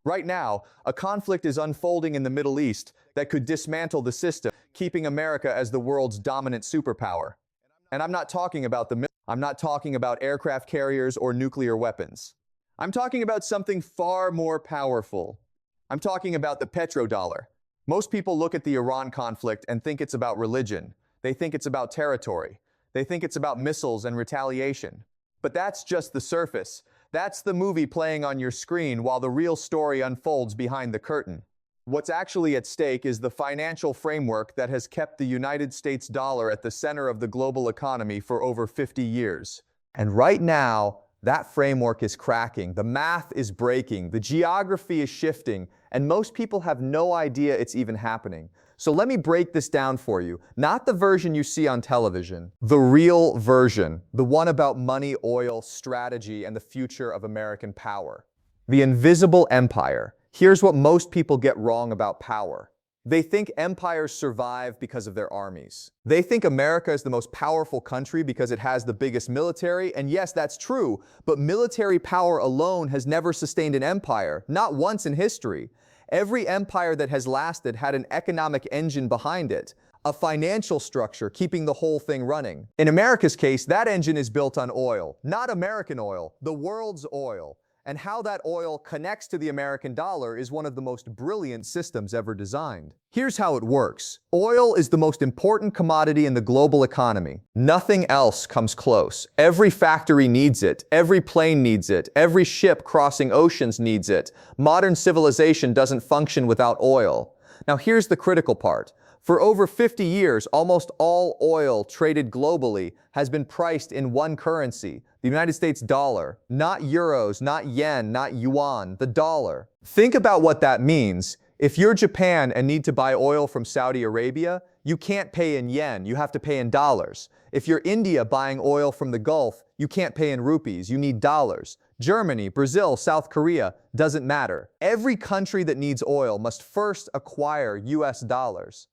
Right now, a conflict is unfolding in the Middle East that could dismantle the system, keeping America as the world's dominant superpower. And I'm not talking about aircraft carriers or nuclear weapons. I'm talking about something far more powerful. I'm talking about the petrodollar. Most people look at the Iran conflict and think it's about religion. They think it's about territory. They think it's about missiles and retaliation. But that's just the surface. That's the movie playing on your screen while the real story unfolds behind the curtain. What's actually at stake is the financial framework that has kept the United States dollar at the center of the global economy for over 50 years. And right now, that framework is cracking, the math is breaking, the geography is shifting, and most people have no idea it's even happening. So let me break this down for you. Not the version you see on television, the real version, the one about money, oil, strategy, and the future of American power. The invisible empire. Here's what most people get wrong about power. They think empires survive because of their armies. They think America is the most powerful country because it has the biggest military, and yes, that's true, but military power alone has never sustained an empire, not once in history. Every empire that has lasted had an economic engine behind it, a financial structure keeping the whole thing running. In America's case, that engine is built on oil, not American oil, the world's oil. And how that oil connects to the American dollar is one of the most brilliant systems ever designed. Here's how it works. Oil is the most important commodity in the global economy. Nothing else comes close. Every factory needs it. Every plane needs it. Every ship crossing oceans needs it. Modern civilization doesn't function without oil. Now here's the critical part. For over 50 years, almost all oil traded globally has been priced in one currency, the United States dollar. Not euros, not yen, not yuan, the dollar. Think about what that means. If you're Japan and need to buy oil from Saudi Arabia, you can't pay in yen, you have to pay in dollars. If you're India buying oil from the Gulf, you can't pay in rupees, you need dollars. Germany, Brazil, South Korea, doesn't matter. Every country that needs oil must first acquire US dollars.